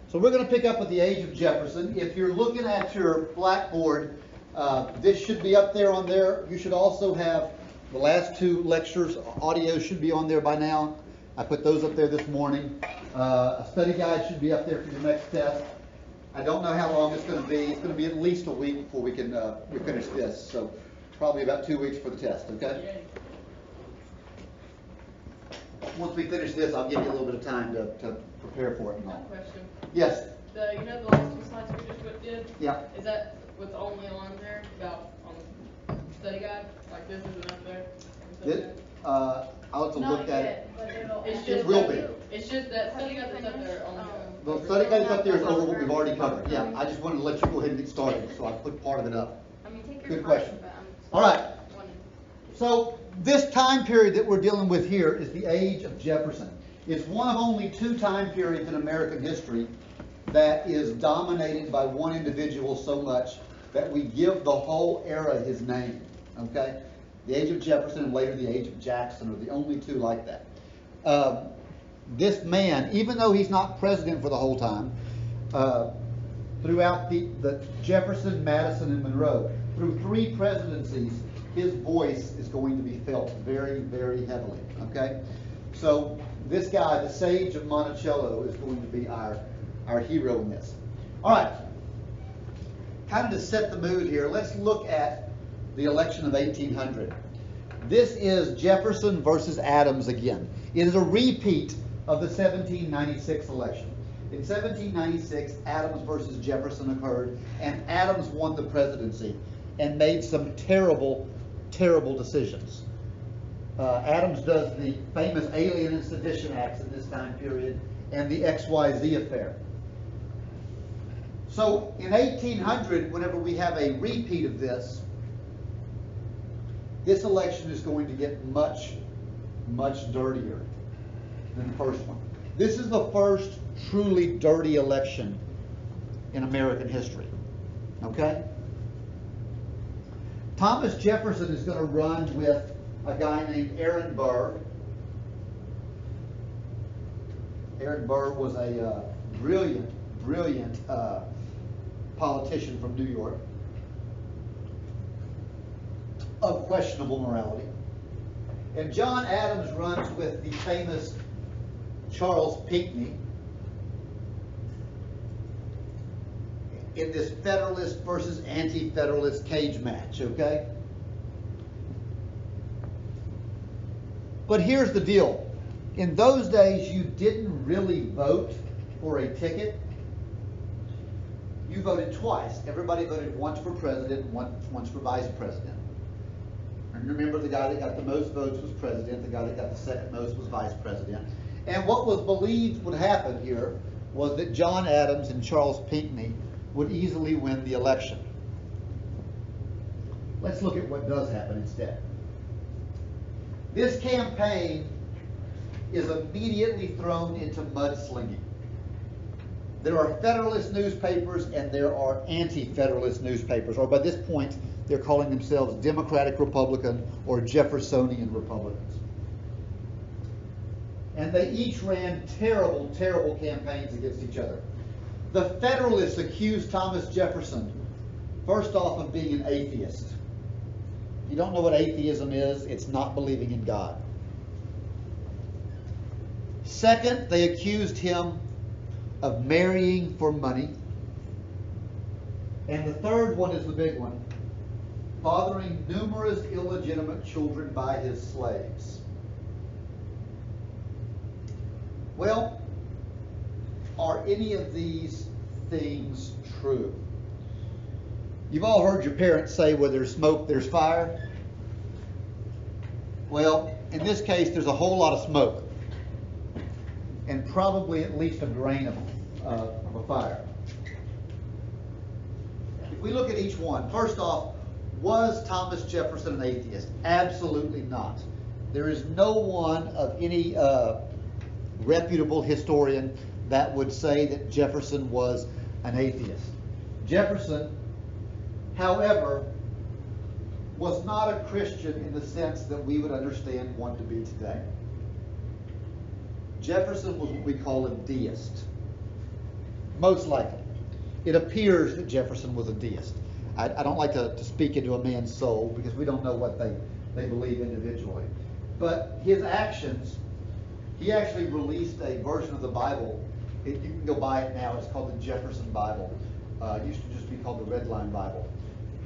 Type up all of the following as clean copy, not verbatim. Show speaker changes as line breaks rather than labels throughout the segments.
So we're going to pick up with the Age of Jefferson. If you're looking at your blackboard, this should be up there on there. You should also have the last two lectures. Audio should be on there by now. I put those up there this morning. A study guide should be up there for your next test. I don't know how long it's going to be. It's going to be at least a week before we can we finish this. So probably about 2 weeks for the test, okay? Once we finish this, I'll give you a little bit of time to prepare for it and all.
Question.
Yes?
The last two slides we just did?
Yeah.
Is that what's only on there about on study guide? Like this isn't up there?
I'll have to look at it.
It
will be.
It's just that study guide that's up there.
The study guide up there is over what we've already covered. Yeah, I just wanted to let you go ahead and get started, so I put part of it up. Good question. All right. So this time period that we're dealing with here is the Age of Jefferson. It's one of only two time periods in American history that is dominated by one individual so much that we give the whole era his name. Okay? The Age of Jefferson and later the Age of Jackson are the only two like that. This man, even though he's not president for the whole time, throughout the Jefferson, Madison, and Monroe, through three presidencies, his voice is going to be felt very, very heavily. Okay? So this guy, the Sage of Monticello, is going to be our hero in this. All right. Kind of to set the mood here, let's look at the election of 1800. This is Jefferson versus Adams again. It is a repeat of the 1796 election. In 1796, Adams versus Jefferson occurred, and Adams won the presidency and made some terrible, terrible decisions. Adams does the famous Alien and Sedition Acts in this time period and the XYZ affair. So in 1800, whenever we have a repeat of this election is going to get much, much dirtier than the first one. This is the first truly dirty election in American history. Okay? Thomas Jefferson is going to run with a guy named Aaron Burr. Aaron Burr was a brilliant politician from New York of questionable morality. And John Adams runs with the famous Charles Pinckney in this Federalist versus anti-Federalist cage match, okay? But here's the deal. In those days, you didn't really vote for a ticket. You voted twice. Everybody voted once for president and once for vice president. And remember, the guy that got the most votes was president. The guy that got the second most was vice president. And what was believed would happen here was that John Adams and Charles Pinckney would easily win the election. Let's look at what does happen instead. This campaign is immediately thrown into mudslinging. There are Federalist newspapers and there are anti-Federalist newspapers, or by this point, they're calling themselves Democratic Republican or Jeffersonian Republicans. And they each ran terrible, terrible campaigns against each other. The Federalists accused Thomas Jefferson, first off, of being an atheist. If you don't know what atheism is, it's not believing in God. Second, they accused him of marrying for money. And the third one is the big one: fathering numerous illegitimate children by his slaves. Well, are any of these things true? You've all heard your parents say, where there's smoke, there's fire. Well, in this case, there's a whole lot of smoke, and probably at least a grain of a fire. If we look at each one, first off, was Thomas Jefferson an atheist? Absolutely not. There is no one of any reputable historian that would say that Jefferson was an atheist. Jefferson, however, was not a Christian in the sense that we would understand one to be today. Jefferson was what we call a deist. Most likely. It appears that Jefferson was a deist. I don't like to speak into a man's soul because we don't know what they believe individually. But his actions, he actually released a version of the Bible. You can go buy it now. It's called the Jefferson Bible. It used to just be called the Red Line Bible,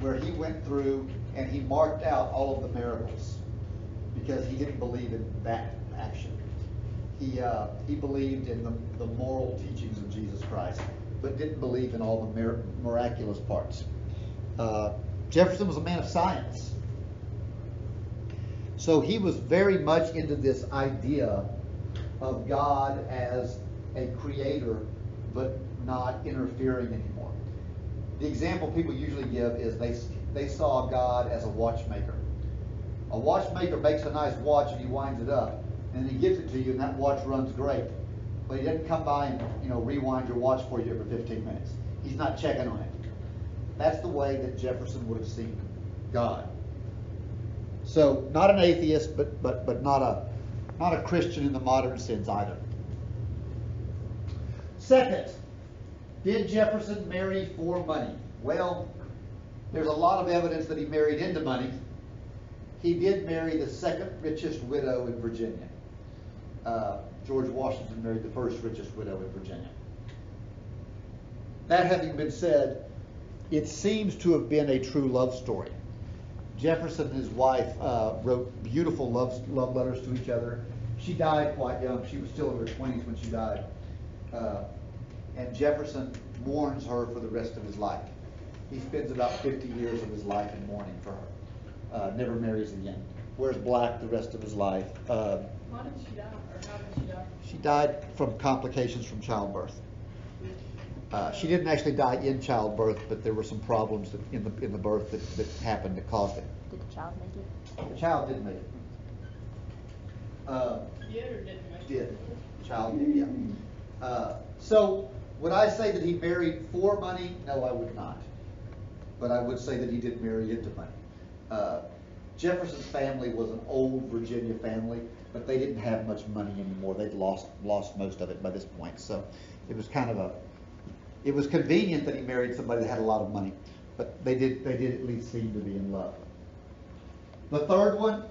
where he went through and he marked out all of the miracles because he didn't believe in that action. He believed in the moral teachings of Jesus Christ, but didn't believe in all the miraculous parts. Jefferson was a man of science. So he was very much into this idea of God as a creator, but not interfering anymore. The example people usually give is they saw God as a watchmaker. A watchmaker makes a nice watch and he winds it up, and he gives it to you, and that watch runs great. But he doesn't come by and rewind your watch for you every 15 minutes. He's not checking on it. That's the way that Jefferson would have seen God. So not an atheist, but not a Christian in the modern sense either. Second, did Jefferson marry for money? Well, there's a lot of evidence that he married into money. He did marry the second richest widow in Virginia. George Washington married the first richest widow in Virginia. That having been said, it seems to have been a true love story. Jefferson and his wife wrote beautiful love letters to each other. She died quite young. She was still in her 20s when she died. And Jefferson mourns her for the rest of his life. He spends about 50 years of his life in mourning for her. Never marries again. Wears black the rest of his life.
Why did she die, or how did she die?
She died from complications from childbirth. She didn't actually die in childbirth, but there were some problems in the birth that happened that caused it.
Did the child make it?
The child did make it.
Did or didn't make it?
Did. The child did, yeah. So, would I say that he married for money? No, I would not. But I would say that he did marry into money. Jefferson's family was an old Virginia family, but they didn't have much money anymore. They'd lost most of it by this point. So it was kind of it was convenient that he married somebody that had a lot of money, but they did at least seem to be in love. The third one,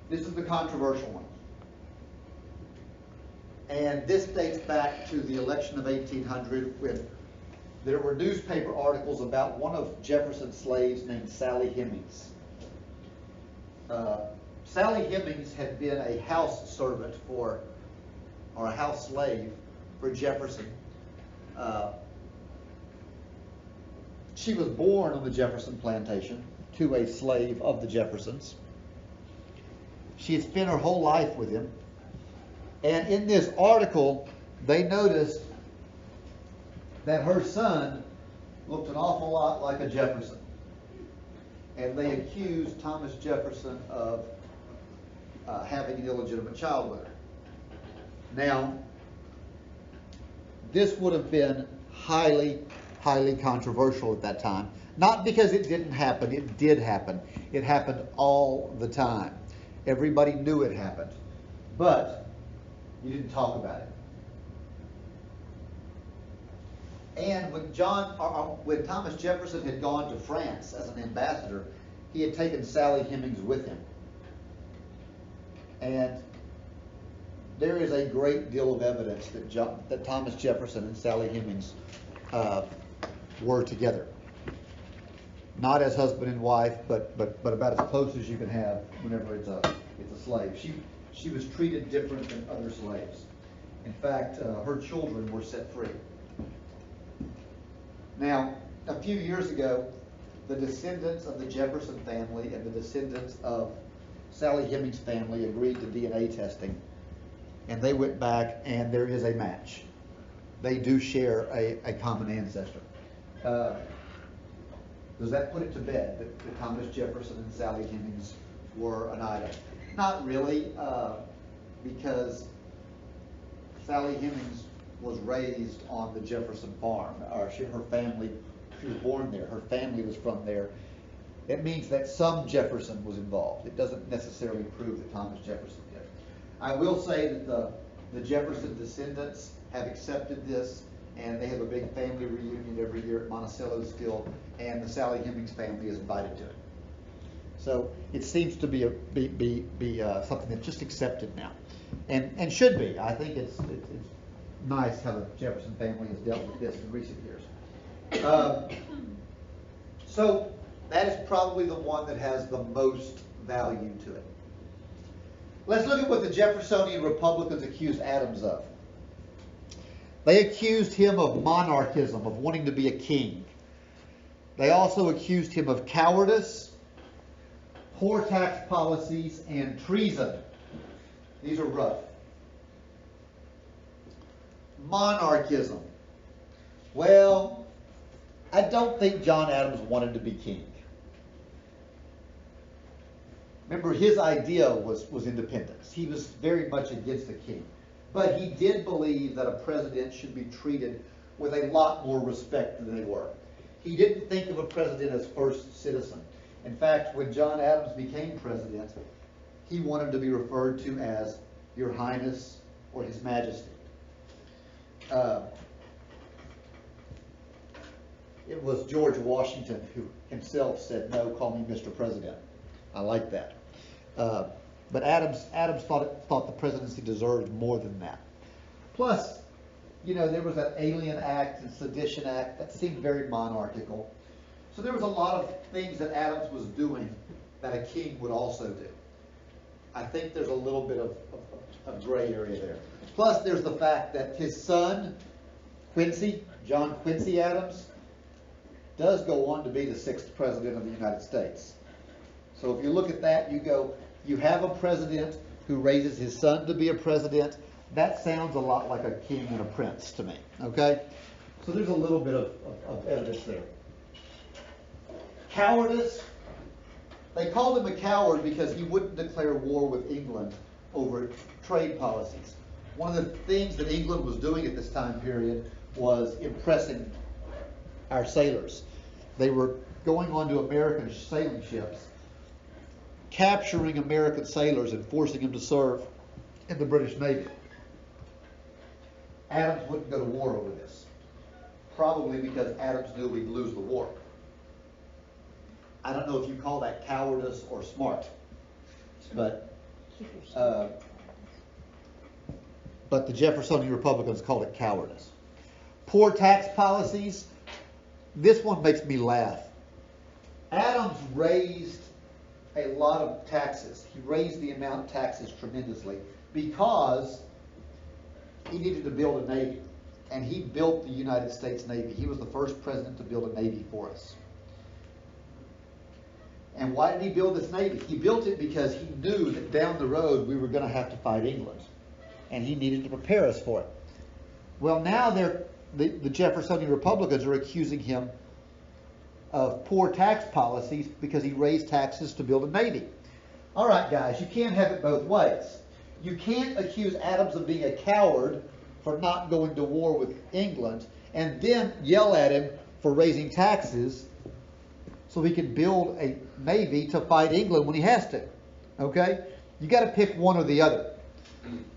this is the controversial one. And this dates back to the election of 1800 when there were newspaper articles about one of Jefferson's slaves named Sally Hemings. Sally Hemings had been a house servant or a house slave for Jefferson. She was born on the Jefferson plantation to a slave of the Jeffersons. She had spent her whole life with him. And in this article, they noticed that her son looked an awful lot like a Jefferson. And they accused Thomas Jefferson of having an illegitimate child with her. Now, this would have been highly, highly controversial at that time. Not because it didn't happen, it did happen. It happened all the time. Everybody knew it happened. But you didn't talk about it. And when Thomas Jefferson had gone to France as an ambassador, he had taken Sally Hemings with him. And there is a great deal of evidence that Thomas Jefferson and Sally Hemings were together. Not as husband and wife, but about as close as you can have whenever it's a slave. She was treated different than other slaves. In fact, her children were set free. Now, a few years ago, the descendants of the Jefferson family and the descendants of Sally Hemings' family agreed to DNA testing, and they went back, and there is a match. They do share a common ancestor. Does that put it to bed that Thomas Jefferson and Sally Hemings were an item? Not really, because Sally Hemings was raised on the Jefferson farm. Her family, she was born there. Her family was from there. It means that some Jefferson was involved. It doesn't necessarily prove that Thomas Jefferson did. I will say that the Jefferson descendants have accepted this and they have a big family reunion every year at Monticello still, and the Sally Hemings family is invited to it. So it seems to be something that's just accepted now, and should be. I think it's nice how the Jefferson family has dealt with this in recent years. So that is probably the one that has the most value to it. Let's look at what the Jeffersonian Republicans accused Adams of. They accused him of monarchism, of wanting to be a king. They also accused him of cowardice, poor tax policies, and treason. These are rough. Monarchism. Well, I don't think John Adams wanted to be king. Remember, his idea was independence. He was very much against the king. But he did believe that a president should be treated with a lot more respect than they were. He didn't think of a president as first citizen. In fact, when John Adams became president, he wanted to be referred to as Your Highness or His Majesty. It was George Washington who himself said, "No, call me Mr. President." I like that. But Adams thought the presidency deserved more than that. Plus, there was that Alien Act and Sedition Act that seemed very monarchical. So there was a lot of things that Adams was doing that a king would also do. I think there's a little bit of gray area there. Plus, there's the fact that his son, John Quincy Adams, does go on to be the 6th president of the United States. So if you look at that, you have a president who raises his son to be a president. That sounds a lot like a king and a prince to me, okay? So there's a little bit of evidence there. Cowardice. They called him a coward because he wouldn't declare war with England over trade policies. One of the things that England was doing at this time period was impressing our sailors. They were going onto American sailing ships, capturing American sailors and forcing them to serve in the British Navy. Adams wouldn't go to war over this, probably because Adams knew we'd lose the war. I don't know if you call that cowardice or smart, but the Jeffersonian Republicans called it cowardice. Poor tax policies. This one makes me laugh. Adams raised a lot of taxes. He raised the amount of taxes tremendously because he needed to build a navy. And he built the United States Navy. He was the first president to build a navy for us. And why did he build this navy? He built it because he knew that down the road we were going to have to fight England. And he needed to prepare us for it. Well, now the Jeffersonian Republicans are accusing him of poor tax policies because he raised taxes to build a navy. All right, guys, you can't have it both ways. You can't accuse Adams of being a coward for not going to war with England and then yell at him for raising taxes so he can build a navy to fight England when he has to. Okay? You got to pick one or the other.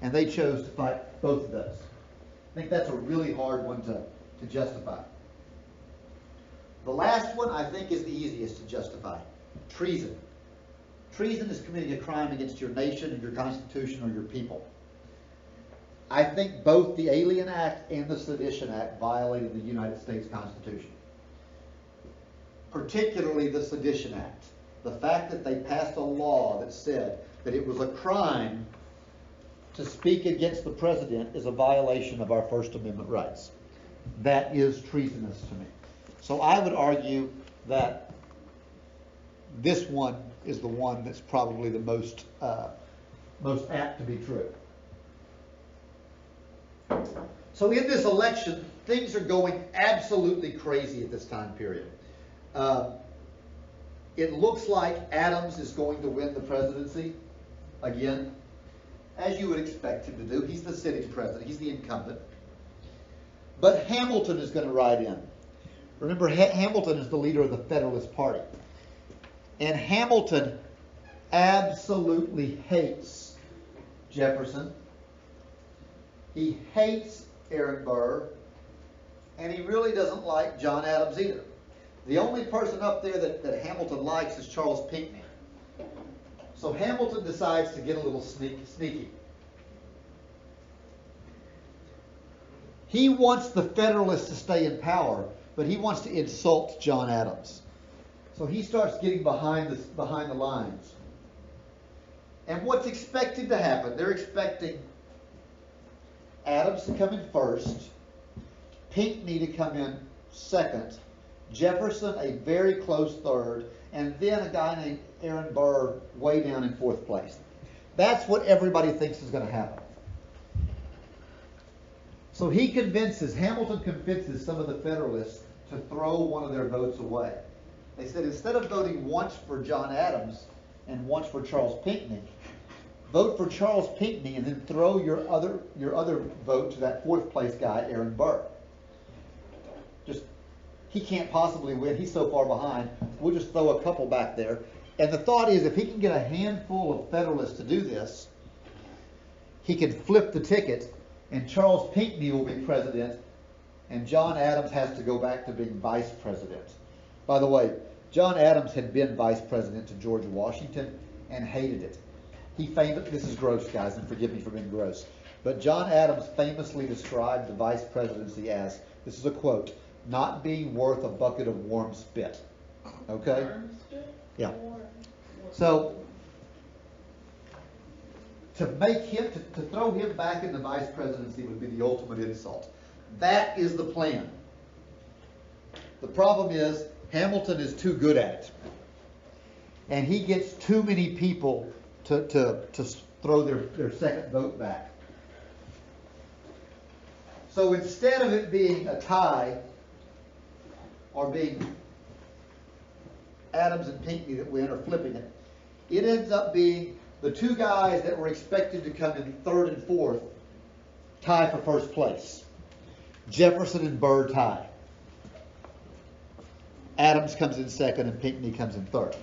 And they chose to fight both of those. I think that's a really hard one to justify. The last one, I think, is the easiest to justify. Treason. Treason is committing a crime against your nation and your Constitution or your people. I think both the Alien Act and the Sedition Act violated the United States Constitution. Particularly the Sedition Act. The fact that they passed a law that said that it was a crime to speak against the president is a violation of our First Amendment rights. That is treasonous to me. So I would argue that this one is the one that's probably the most apt to be true. So in this election, things are going absolutely crazy at this time period. It looks like Adams is going to win the presidency again, as you would expect him to do. He's the sitting president. He's the incumbent. But Hamilton is going to ride in. Remember, Hamilton is the leader of the Federalist Party. And Hamilton absolutely hates Jefferson. He hates Aaron Burr. and he really doesn't like John Adams either. The only person up there that Hamilton likes is Charles Pinckney. So Hamilton decides to get a little sneaky. He wants the Federalists to stay in power, but he wants to insult John Adams. So he starts getting behind the lines. And what's expected to happen? They're expecting Adams to come in first, Pinckney to come in second, Jefferson a very close third, and then a guy named Aaron Burr way down in fourth place. That's what everybody thinks is going to happen. So Hamilton convinces some of the Federalists to throw one of their votes away. They said, instead of voting once for John Adams and once for Charles Pinckney, vote for Charles Pinckney and then throw your other vote to that fourth place guy, Aaron Burr. He can't possibly win. He's so far behind. We'll just throw a couple back there. And the thought is, if he can get a handful of Federalists to do this, he can flip the ticket, and Charles Pinckney will be president, and John Adams has to go back to being vice president. By the way, John Adams had been vice president to George Washington and hated it. This is gross, guys, and forgive me for being gross, but John Adams famously described the vice presidency as, this is a quote, not being worth a bucket of warm spit. Okay? Yeah. So, to throw him back in the vice presidency would be the ultimate insult. That is the plan. The problem is, Hamilton is too good at it. And he gets too many people to throw their second vote back. So instead of it being a tie, or being Adams and Pinckney that win, or flipping it, it ends up being the two guys that were expected to come in third and fourth tie for first place. Jefferson and Burr tie. Adams comes in second and Pinckney comes in third.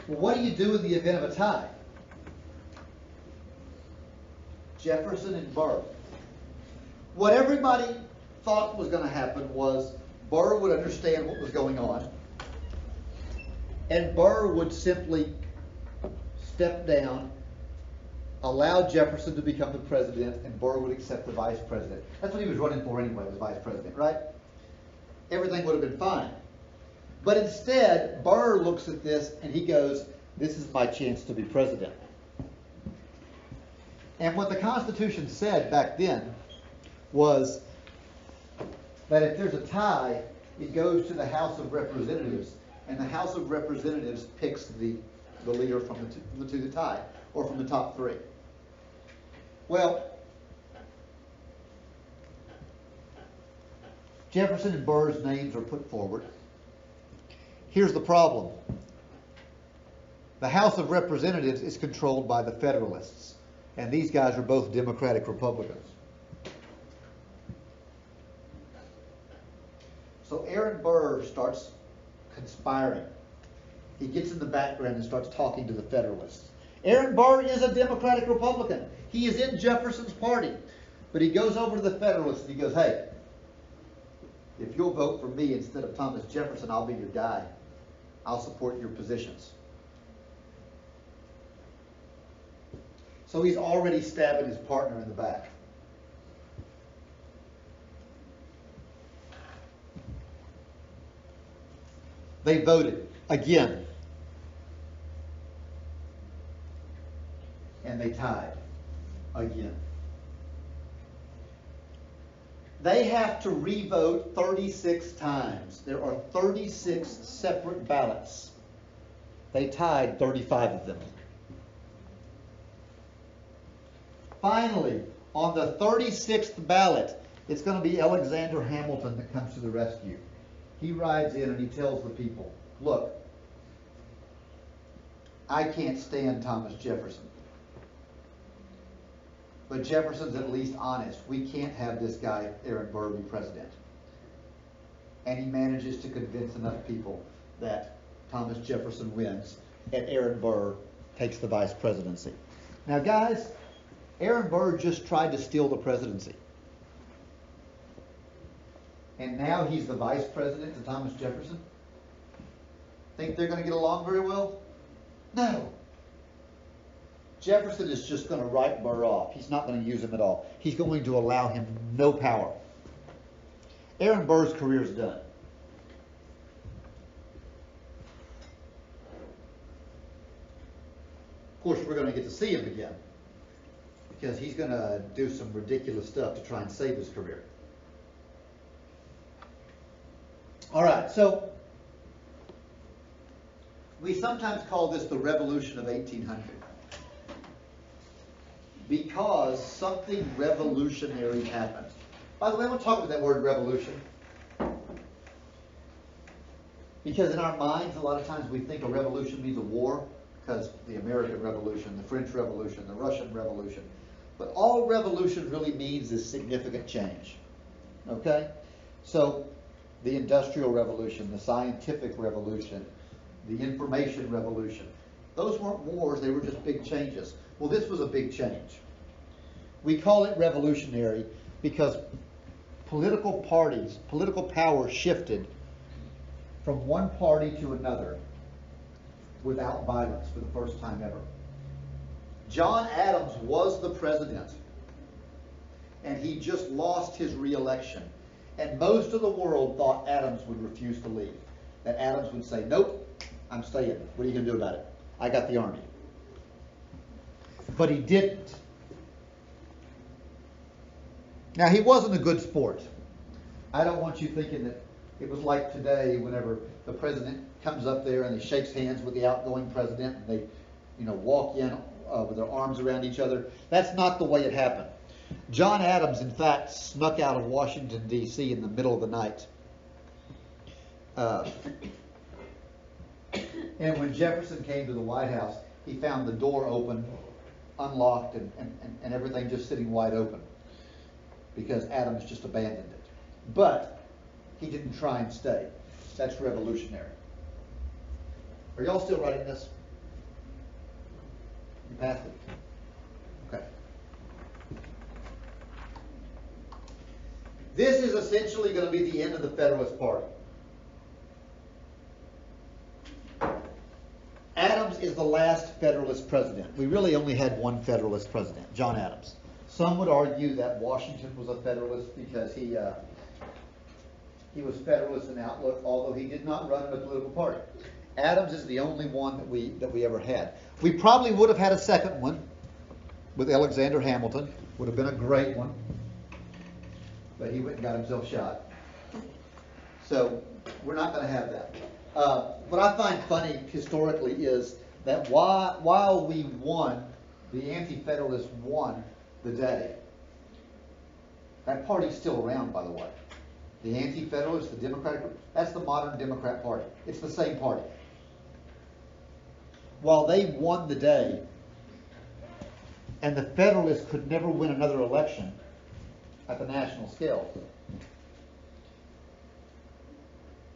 Well, what do you do in the event of a tie? Jefferson and Burr. What everybody thought was going to happen was Burr would understand what was going on, and Burr would simply step down, allow Jefferson to become the president, and Burr would accept the vice president. That's what he was running for anyway, was vice president, right? Everything would have been fine. But instead, Burr looks at this and he goes, this is my chance to be president. And what the Constitution said back then was that if there's a tie, it goes to the House of Representatives, and the House of Representatives picks the leader from the two that tie, or from the top three. Well, Jefferson and Burr's names are put forward. Here's the problem. The House of Representatives is controlled by the Federalists, and these guys are both Democratic Republicans. So Aaron Burr starts conspiring. He gets in the background and starts talking to the Federalists. Aaron Burr is a Democratic Republican. He is in Jefferson's party. But he goes over to the Federalists and he goes, hey, if you'll vote for me instead of Thomas Jefferson, I'll be your guy. I'll support your positions. So he's already stabbing his partner in the back. They voted again. And they tied again. They have to re-vote 36 times. There are 36 separate ballots. They tied 35 of them. Finally, on the 36th ballot, it's going to be Alexander Hamilton that comes to the rescue. He rides in and he tells the people, look, I can't stand Thomas Jefferson. But Jefferson's at least honest. We can't have this guy, Aaron Burr, be president. And he manages to convince enough people that Thomas Jefferson wins and Aaron Burr takes the vice presidency. Now, guys, Aaron Burr just tried to steal the presidency. and now he's the vice president to Thomas Jefferson? Think they're going to get along very well? No. Jefferson is just going to write Burr off. He's not going to use him at all. He's going to allow him no power. Aaron Burr's career is done. Of course, we're going to get to see him again, because he's going to do some ridiculous stuff to try and save his career. All right, so we sometimes call this the Revolution of 1800, because something revolutionary happened. By the way, I want to talk about that word revolution, because in our minds, a lot of times we think a revolution means a war, because the American Revolution, the French Revolution, the Russian Revolution. But all revolution really means is significant change. Okay? So, the Industrial Revolution, the Scientific Revolution, the Information Revolution. Those weren't wars, they were just big changes. Well, this was a big change. We call it revolutionary because political parties, political power shifted from one party to another without violence for the first time ever. John Adams was the president, and he just lost his re-election. And most of the world thought Adams would refuse to leave. That Adams would say, nope, I'm staying. What are you going to do about it? I got the army. But he didn't. Now, he wasn't a good sport. I don't want you thinking that it was like today whenever the president comes up there and he shakes hands with the outgoing president and they, walk in with their arms around each other. That's not the way it happened. John Adams, in fact, snuck out of Washington, D.C. in the middle of the night. And when Jefferson came to the White House, he found the door open, unlocked, and everything just sitting wide open, because Adams just abandoned it. But he didn't try and stay. That's revolutionary. Are y'all still writing this? You passed it? Okay. This is essentially going to be the end of the Federalist Party. Adams is the last Federalist president. We really only had one Federalist president, John Adams. Some would argue that Washington was a Federalist because he was Federalist in outlook, although he did not run in a political party. Adams is the only one that we ever had. We probably would have had a second one with Alexander Hamilton. Would have been a great one. But he went and got himself shot. So we're not going to have that. What I find funny historically is that while we won, the Anti-Federalists won the day. That party's still around, by the way. The Anti-Federalists, the Democratic, that's the modern Democrat Party. It's the same party. While they won the day, and the Federalists could never win another election at the national scale,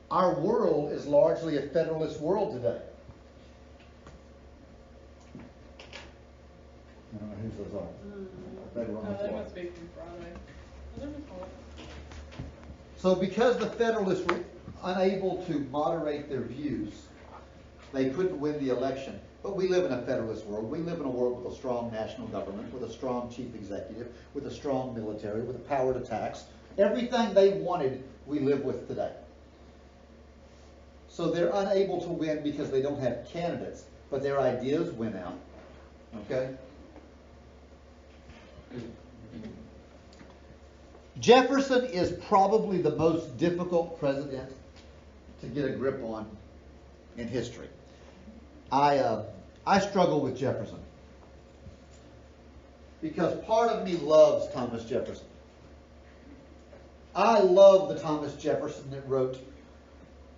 our world is largely a Federalist world today. I don't know whose those are.
They must be from Friday.
So because the Federalists were unable to moderate their views, they couldn't win the election. But we live in a Federalist world. We live in a world with a strong national government, with a strong chief executive, with a strong military, with a power to tax. Everything they wanted, we live with today. So they're unable to win because they don't have candidates, but their ideas win out. Okay? Jefferson is probably the most difficult president to get a grip on in history. I struggle with Jefferson because part of me loves Thomas Jefferson. I love the Thomas Jefferson that wrote,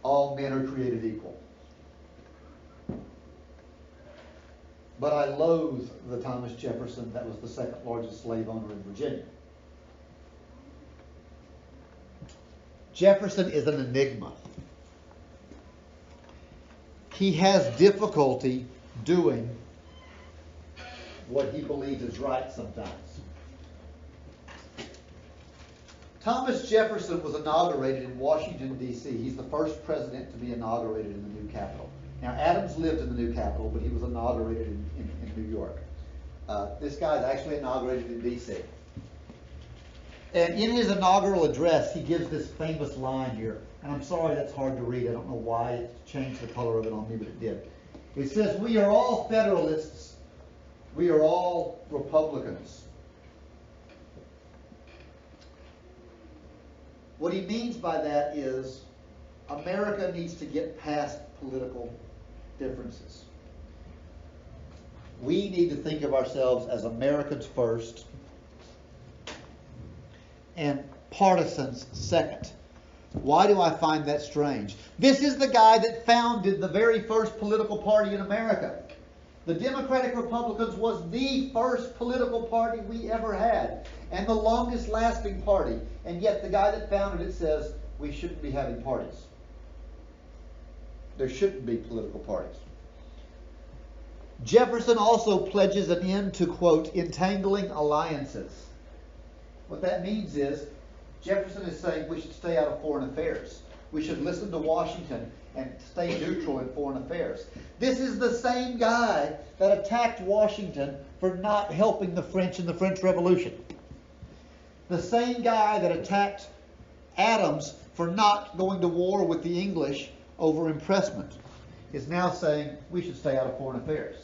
"All men are created equal." But I loathe the Thomas Jefferson that was the second largest slave owner in Virginia. Jefferson is an enigma. He has difficulty doing what he believes is right sometimes. Thomas Jefferson was inaugurated in Washington, D.C. He's the first president to be inaugurated in the new Capitol. Now, Adams lived in the new Capitol, but he was inaugurated in New York. This guy's actually inaugurated in D.C. And in his inaugural address, he gives this famous line here. And I'm sorry that's hard to read. I don't know why it changed the color of it on me, but it did. It says, "We are all Federalists. We are all Republicans." What he means by that is America needs to get past political differences. We need to think of ourselves as Americans first and partisans second. Why do I find that strange? This is the guy that founded the very first political party in America. The Democratic Republicans was the first political party we ever had, and the longest lasting party. And yet the guy that founded it says we shouldn't be having parties. There shouldn't be political parties. Jefferson also pledges an end to, quote, entangling alliances. What that means is Jefferson is saying we should stay out of foreign affairs. We should listen to Washington and stay neutral in foreign affairs. This is the same guy that attacked Washington for not helping the French in the French Revolution. The same guy that attacked Adams for not going to war with the English over impressment is now saying we should stay out of foreign affairs.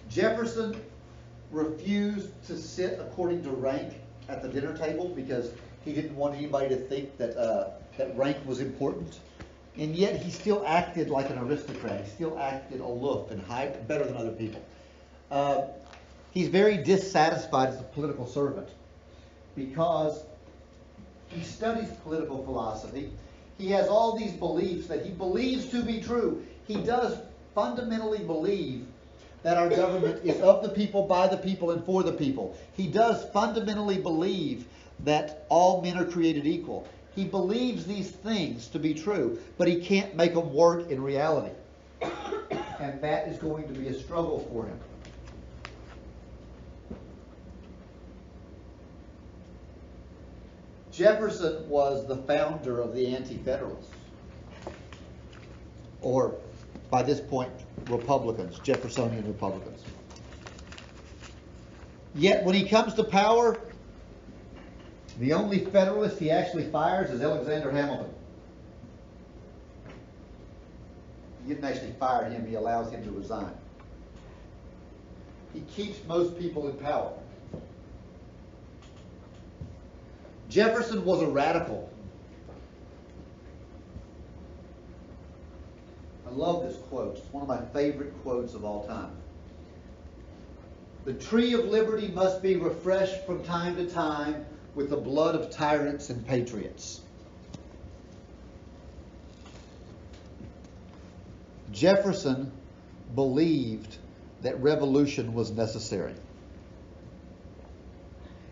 Jefferson refused to sit according to rank at the dinner table because he didn't want anybody to think that that rank was important. And yet he still acted like an aristocrat. He still acted aloof and better than other people. He's very dissatisfied as a political servant because he studies political philosophy. He has all these beliefs that he believes to be true. He does fundamentally believe that our government is of the people, by the people, and for the people. He does fundamentally believe that all men are created equal. He believes these things to be true, but he can't make them work in reality. And that is going to be a struggle for him. Jefferson was the founder of the Anti-Federalists, or by this point, Republicans, Jeffersonian Republicans. Yet when he comes to power, the only Federalist he actually fires is Alexander Hamilton. He didn't actually fire him, he allows him to resign. He keeps most people in power. Jefferson was a radical. I love this quote. It's one of my favorite quotes of all time. "The tree of liberty must be refreshed from time to time with the blood of tyrants and patriots." Jefferson believed that revolution was necessary,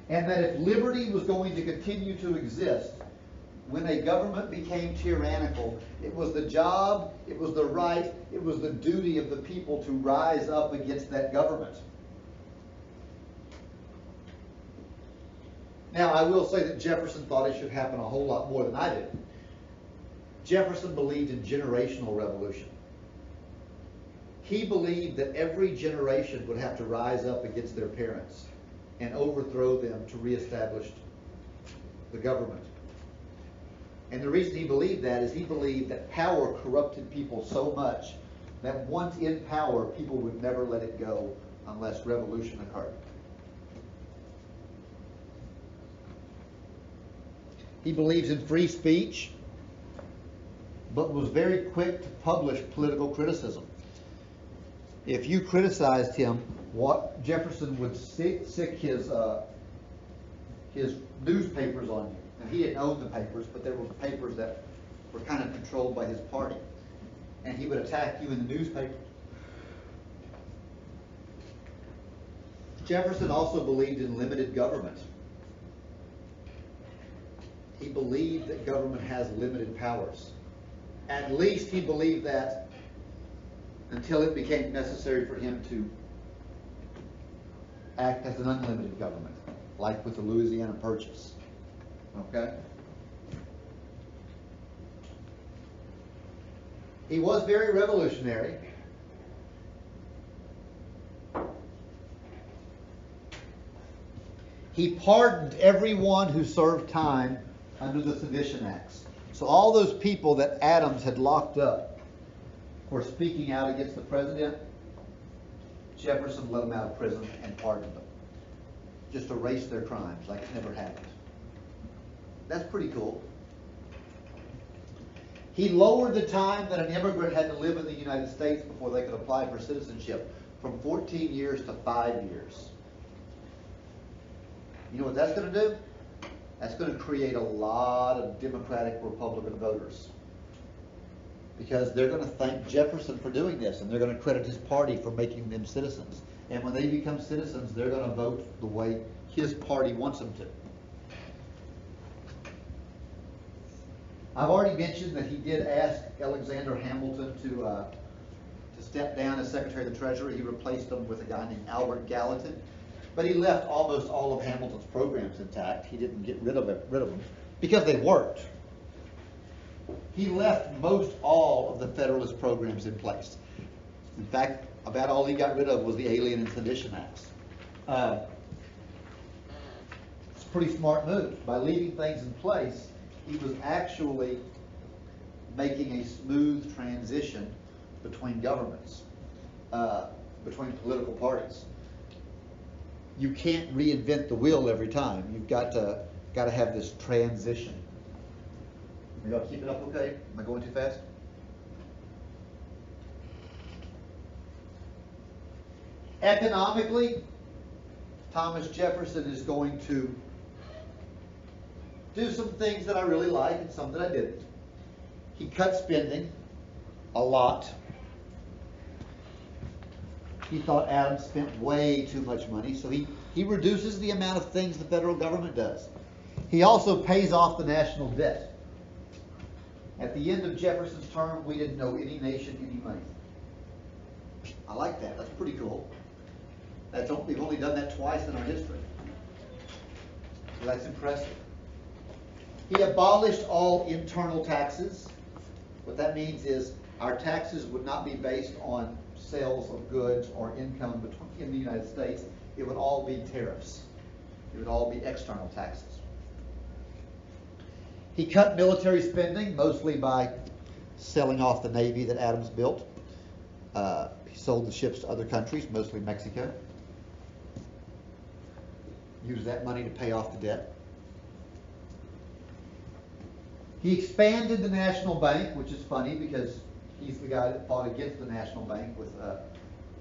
and that if liberty was going to continue to exist, when a government became tyrannical, it was the job, it was the right, it was the duty of the people to rise up against that government. Now, I will say that Jefferson thought it should happen a whole lot more than I did. Jefferson believed in generational revolution. He believed that every generation would have to rise up against their parents and overthrow them to reestablish the government. And the reason he believed that is he believed that power corrupted people so much that once in power, people would never let it go unless revolution occurred. He believes in free speech, but was very quick to publish political criticism. If you criticized him, Jefferson would stick his newspapers on you. And he didn't own the papers, but there were papers that were kind of controlled by his party. And he would attack you in the newspaper. Jefferson also believed in limited government. He believed that government has limited powers. At least he believed that until it became necessary for him to act as an unlimited government, like with the Louisiana Purchase. Okay? He was very revolutionary. He pardoned everyone who served time under the Sedition Acts. So all those people that Adams had locked up for speaking out against the president, Jefferson let them out of prison and pardoned them. Just erased their crimes like it never happened. That's pretty cool. He lowered the time that an immigrant had to live in the United States before they could apply for citizenship from 14 years to 5 years. You know what that's going to do? That's going to create a lot of Democratic Republican voters. Because they're going to thank Jefferson for doing this, and they're going to credit his party for making them citizens. And when they become citizens, they're going to vote the way his party wants them to. I've already mentioned that he did ask Alexander Hamilton to step down as Secretary of the Treasury. He replaced him with a guy named Albert Gallatin. But he left almost all of Hamilton's programs intact. He didn't get rid of them because they worked. He left most all of the Federalist programs in place. In fact, about all he got rid of was the Alien and Sedition Acts. It's a pretty smart move. By leaving things in place, he was actually making a smooth transition between governments, between political parties. You can't reinvent the wheel every time. You've got to have this transition. Are y'all keeping up okay? Am I going too fast? Economically, Thomas Jefferson is going to do some things that I really like and some that I didn't. He cut spending a lot. He thought Adams spent way too much money, so he reduces the amount of things the federal government does. He also pays off the national debt. At the end of Jefferson's term, we didn't owe any nation any money. I like that. That's pretty cool. We've only done that twice in our history. So that's impressive. He abolished all internal taxes. What that means is our taxes would not be based on sales of goods or income in the United States. It would all be tariffs. It would all be external taxes. He cut military spending, mostly by selling off the Navy that Adams built. He sold the ships to other countries, mostly Mexico. Used that money to pay off the debt. He expanded the National Bank, which is funny because he's the guy that fought against the National Bank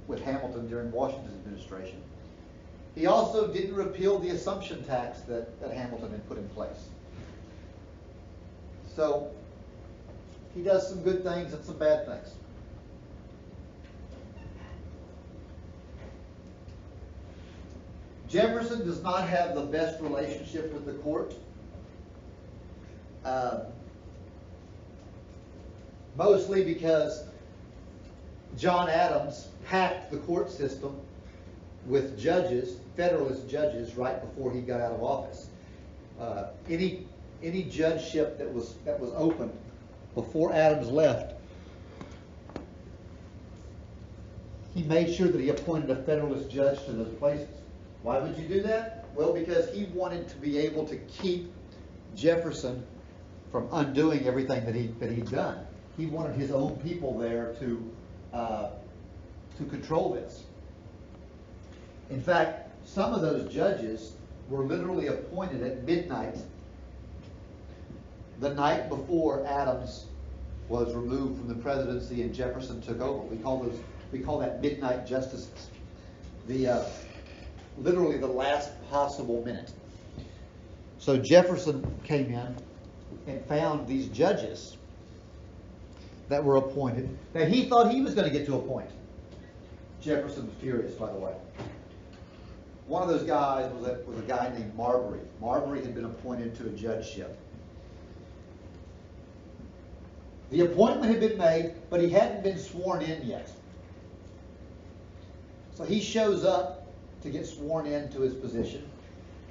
with Hamilton during Washington's administration. He also didn't repeal the assumption tax that Hamilton had put in place. So he does some good things and some bad things. Jefferson does not have the best relationship with the court. Mostly because John Adams hacked the court system with judges, Federalist judges, right before he got out of office. Any judgeship that was open before Adams left, he made sure that he appointed a Federalist judge to those places. Why would you do that? Well, because he wanted to be able to keep Jefferson from undoing everything that he'd done. He wanted his own people there to control this. In fact, some of those judges were literally appointed at midnight the night before Adams was removed from the presidency and Jefferson took over. We call that midnight justices. Literally the last possible minute. So Jefferson came in and found these judges that were appointed that he thought he was going to get to appoint. Jefferson was furious, by the way. One of those guys was a guy named Marbury. Marbury had been appointed to a judgeship. The appointment had been made, but he hadn't been sworn in yet. So he shows up to get sworn into his position,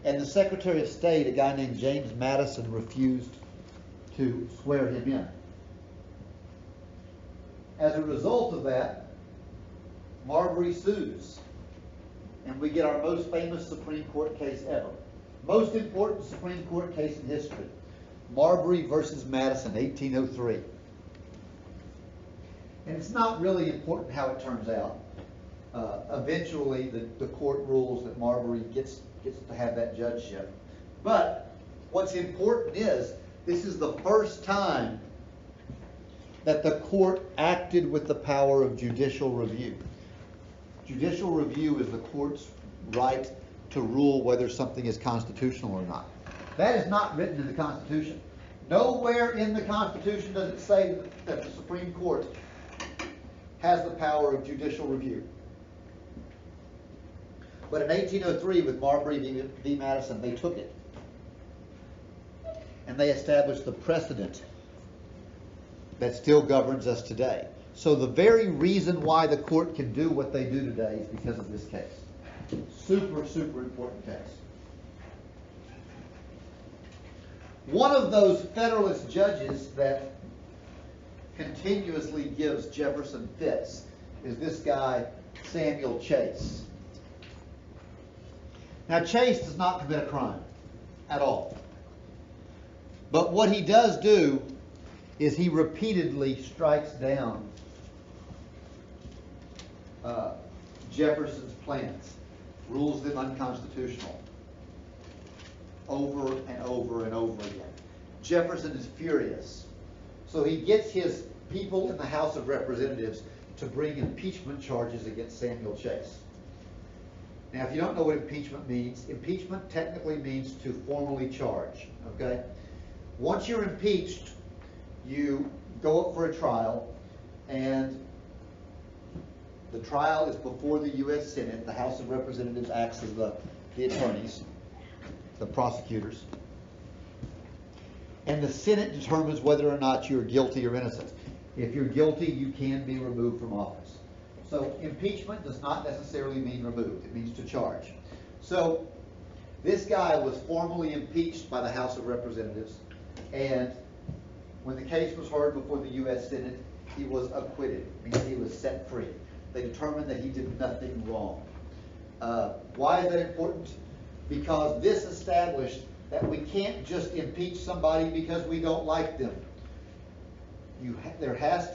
and the Secretary of State, a guy named James Madison, refused to swear him in. As a result of that, Marbury sues, and we get our most famous Supreme Court case ever. Most important Supreme Court case in history. Marbury versus Madison, 1803. And it's not really important how it turns out. Eventually, the court rules that Marbury gets to have that judgeship. But what's important is, this is the first time that the court acted with the power of judicial review. Judicial review is the court's right to rule whether something is constitutional or not. That is not written in the Constitution. Nowhere in the Constitution does it say that the Supreme Court has the power of judicial review. But in 1803, with Marbury v. Madison, they took it. And they established the precedent that still governs us today. So the very reason why the court can do what they do today is because of this case. Super, super important case. One of those Federalist judges that continuously gives Jefferson fits is this guy, Samuel Chase. Now, Chase does not commit a crime at all. But what he does do is he repeatedly strikes down Jefferson's plans, rules them unconstitutional, over and over and over again. Jefferson is furious. So he gets his people in the House of Representatives to bring impeachment charges against Samuel Chase. Now, if you don't know what impeachment means, impeachment technically means to formally charge, okay? Once you're impeached, you go up for a trial, and the trial is before the U.S. Senate. The House of Representatives acts as the attorneys, the prosecutors. And the Senate determines whether or not you're guilty or innocent. If you're guilty, you can be removed from office. So impeachment does not necessarily mean removed. It means to charge. So this guy was formally impeached by the House of Representatives, and when the case was heard before the U.S. Senate, he was acquitted, meaning he was set free. They determined that he did nothing wrong. Why is that important? Because this established that we can't just impeach somebody because we don't like them. You have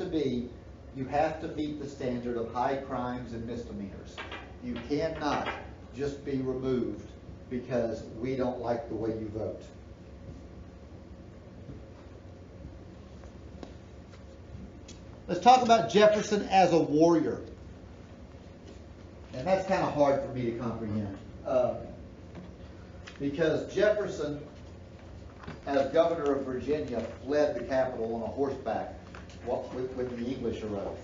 to meet the standard of high crimes and misdemeanors. You cannot just be removed because we don't like the way you vote. Let's talk about Jefferson as a warrior. And that's kind of hard for me to comprehend. Because Jefferson, as governor of Virginia, fled the capital on a horseback when the English arrived.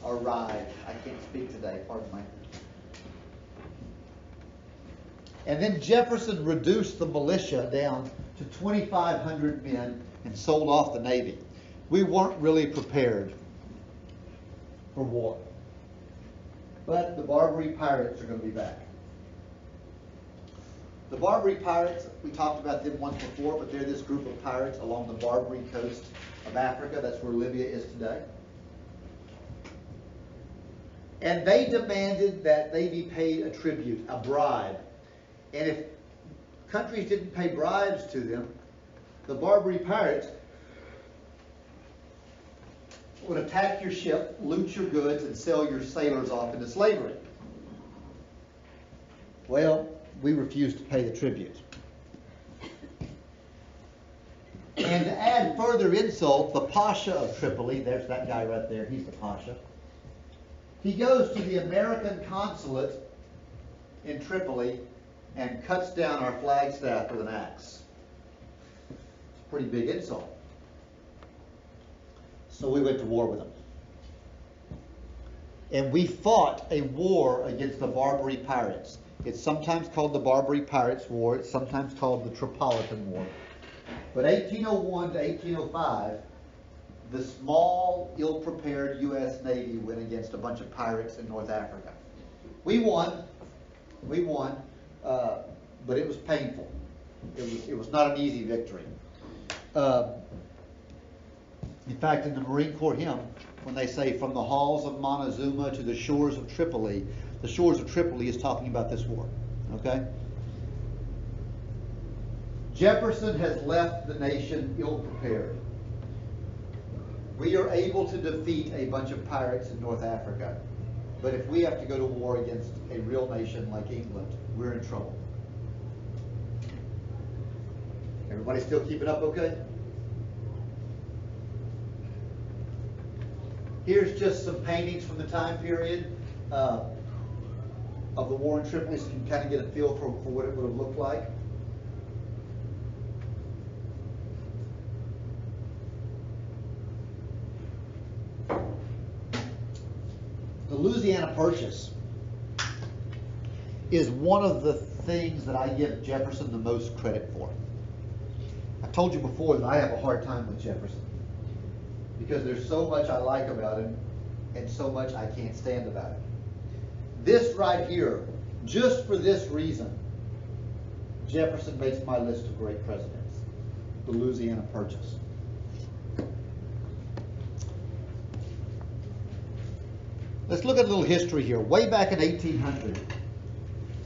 I can't speak today, pardon me. And then Jefferson reduced the militia down to 2,500 men and sold off the Navy. We weren't really prepared for war. But the Barbary pirates are going to be back. The Barbary pirates, we talked about them once before, but they're this group of pirates along the Barbary coast of Africa. That's where Libya is today. And they demanded that they be paid a tribute, a bribe. And if countries didn't pay bribes to them, the Barbary pirates would attack your ship, loot your goods, and sell your sailors off into slavery. Well, we refused to pay the tribute. And to add further insult, the Pasha of Tripoli, there's that guy right there, he's the Pasha. He goes to the American consulate in Tripoli and cuts down our flagstaff with an axe. It's a pretty big insult. So we went to war with them. And we fought a war against the Barbary pirates. It's sometimes called the Barbary Pirates War. It's sometimes called the Tripolitan War. But 1801 to 1805, the small, ill-prepared U.S. Navy went against a bunch of pirates in North Africa. We won, We won, but it was painful. It was not an easy victory. In fact, in the Marine Corps hymn, when they say from the halls of Montezuma to the shores of Tripoli, the shores of Tripoli is talking about this war. Okay? Jefferson has left the nation ill-prepared. We are able to defeat a bunch of pirates in North Africa, but if we have to go to war against a real nation like England, we're in trouble. Everybody still keeping up okay? Here's just some paintings from the time period of the war in Tripoli, so you can kind of get a feel for what it would have looked like. The Louisiana Purchase is one of the things that I give Jefferson the most credit for. I told you before that I have a hard time with Jefferson because there's so much I like about him and so much I can't stand about him. This right here, just for this reason, Jefferson makes my list of great presidents. The Louisiana Purchase. Let's look at a little history here. Way back in 1800,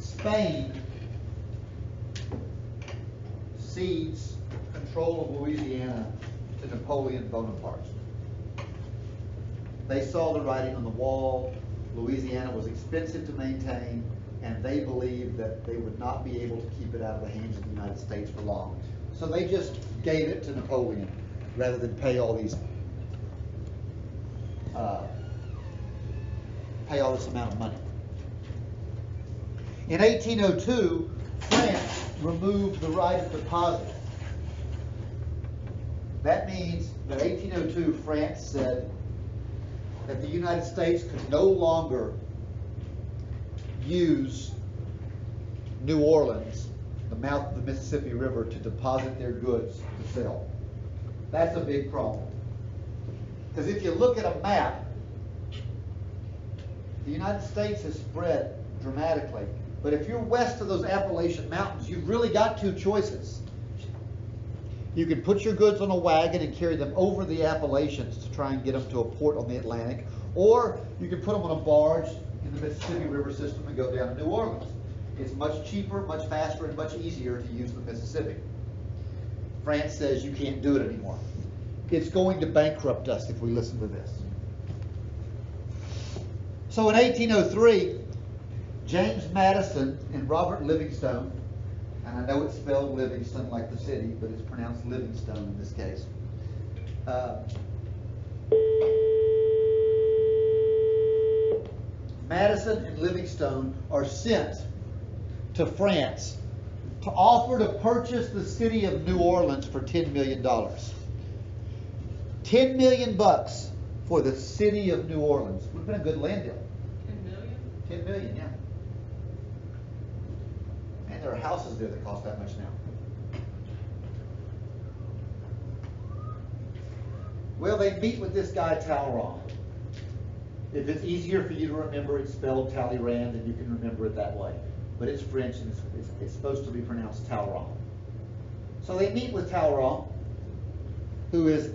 Spain cedes control of Louisiana to Napoleon Bonaparte. They saw the writing on the wall. Louisiana was expensive to maintain, and they believed that they would not be able to keep it out of the hands of the United States for long. So they just gave it to Napoleon rather than pay all this amount of money. In 1802, France removed the right of deposit. That means that 1802, France said that the United States could no longer use New Orleans, the mouth of the Mississippi River, to deposit their goods to sell. That's a big problem. Because if you look at a map, the United States has spread dramatically. But if you're west of those Appalachian Mountains, you've really got two choices. You can put your goods on a wagon and carry them over the Appalachians to try and get them to a port on the Atlantic, or you can put them on a barge in the Mississippi River system and go down to New Orleans. It's much cheaper, much faster, and much easier to use the Mississippi. France says you can't do it anymore. It's going to bankrupt us if we listen to this. So in 1803, James Madison and Robert Livingstone, and I know it's spelled Livingston like the city, but it's pronounced Livingstone in this case. Madison and Livingstone are sent to France to offer to purchase the city of New Orleans for $10 million. $10 million bucks for the city of New Orleans. Would have been a good land deal.
10 million?
10 million, yeah. And there are houses there that cost that much now. Well, they meet with this guy Talleyrand. If it's easier for you to remember, it's spelled Talleyrand, and you can remember it that way. But it's French, and it's supposed to be pronounced Talleyrand. So they meet with Talleyrand, who is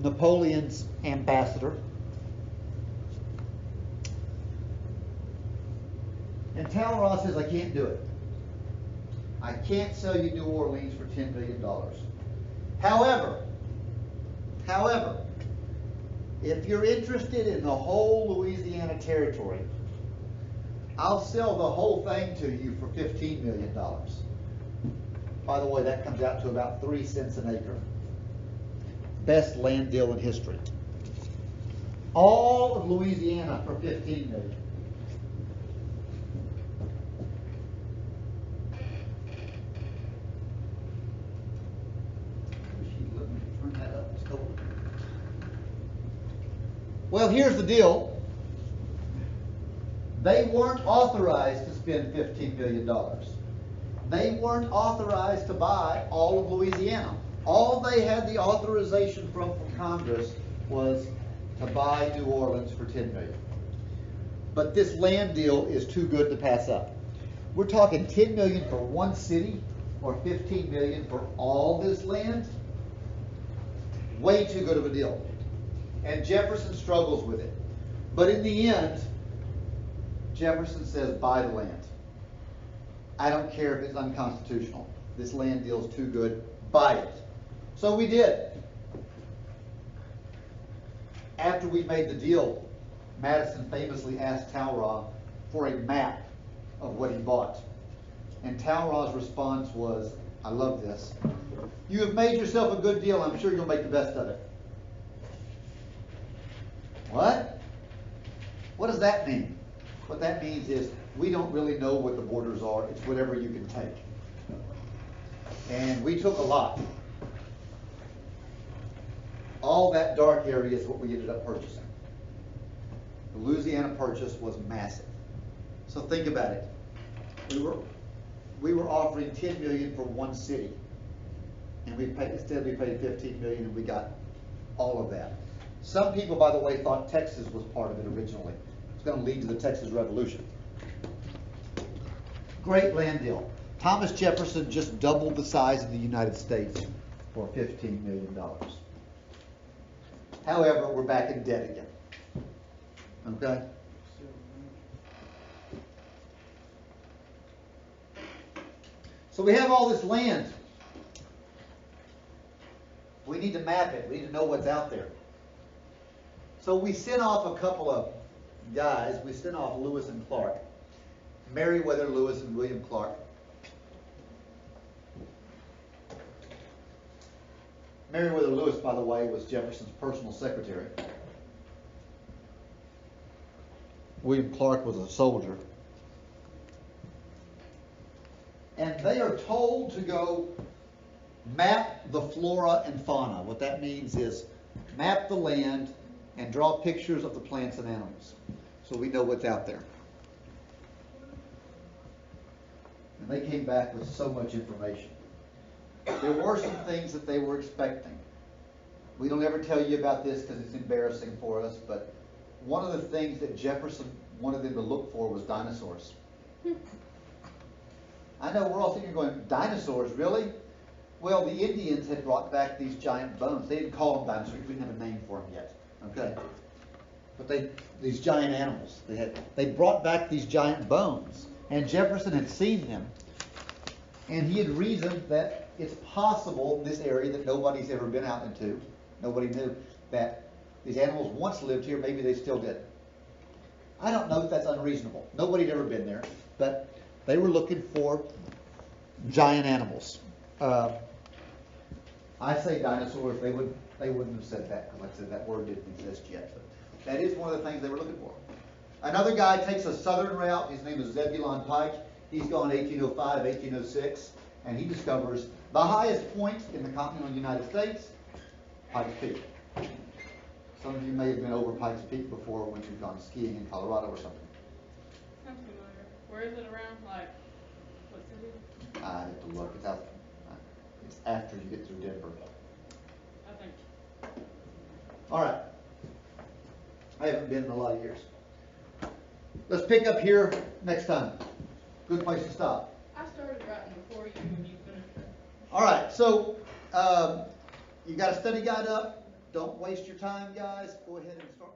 Napoleon's ambassador. And Talleyrand says, I can't do it. I can't sell you New Orleans for $10 million. However, if you're interested in the whole Louisiana territory, I'll sell the whole thing to you for $15 million. By the way, that comes out to about 3 cents an acre. Best land deal in history. All of Louisiana for $15 million. Well, here's the deal. They weren't authorized to spend $15 million. They weren't authorized to buy all of Louisiana. All they had the authorization from Congress was to buy New Orleans for $10 million. But this land deal is too good to pass up. We're talking 10 million for one city or 15 million for all this land. Way too good of a deal. And Jefferson struggles with it. But in the end, Jefferson says, buy the land. I don't care if it's unconstitutional. This land deal's too good. Buy it. So we did. After we made the deal, Madison famously asked Talra for a map of what he bought. And Talra's response was, I love this. You have made yourself a good deal. I'm sure you'll make the best of it. What? What does that mean? What that means is we don't really know what the borders are. It's whatever you can take. And we took a lot. All that dark area is what we ended up purchasing. The Louisiana Purchase was massive. So think about it. We were offering 10 million for one city. And instead we paid 15 million and we got all of that. Some people, by the way, thought Texas was part of it originally. It's going to lead to the Texas Revolution. Great land deal. Thomas Jefferson just doubled the size of the United States for $15 million. However, we're back in debt again. Okay? So we have all this land. We need to map it. We need to know what's out there. So we sent off a couple of guys. We sent off Lewis and Clark. Meriwether Lewis and William Clark. Meriwether Lewis, by the way, was Jefferson's personal secretary. William Clark was a soldier. And they are told to go map the flora and fauna. What that means is map the land and draw pictures of the plants and animals so we know what's out there. And they came back with so much information. There were some things that they were expecting. We don't ever tell you about this because it's embarrassing for us, but one of the things that Jefferson wanted them to look for was dinosaurs. I know we're all sitting here going, dinosaurs, really? Well, the Indians had brought back these giant bones. They didn't call them dinosaurs. We didn't have a name for them yet. Okay? But these giant animals. They brought back these giant bones. And Jefferson had seen them. And he had reasoned that it's possible in this area that nobody's ever been out into, nobody knew, that these animals once lived here, maybe they still did. I don't know if that's unreasonable. Nobody had ever been there, but they were looking for giant animals. I say dinosaurs, they wouldn't have said that, because like I said, that word didn't exist yet. But that is one of the things they were looking for. Another guy takes a southern route. His name is Zebulon Pike. He's gone 1805, 1806, and he discovers the highest point in the continental United States, Pikes Peak. Some of you may have been over Pikes Peak before when you've gone skiing in Colorado or something.
Sounds familiar. Where is it around? Like, what city?
I have to look. It's after you get through Denver.
I think.
All right. I haven't been in a lot of years. Let's pick up here next time. Good place to stop.
I started writing before you finished it.
All right. So you got a study guide up. Don't waste your time, guys. Go ahead and start.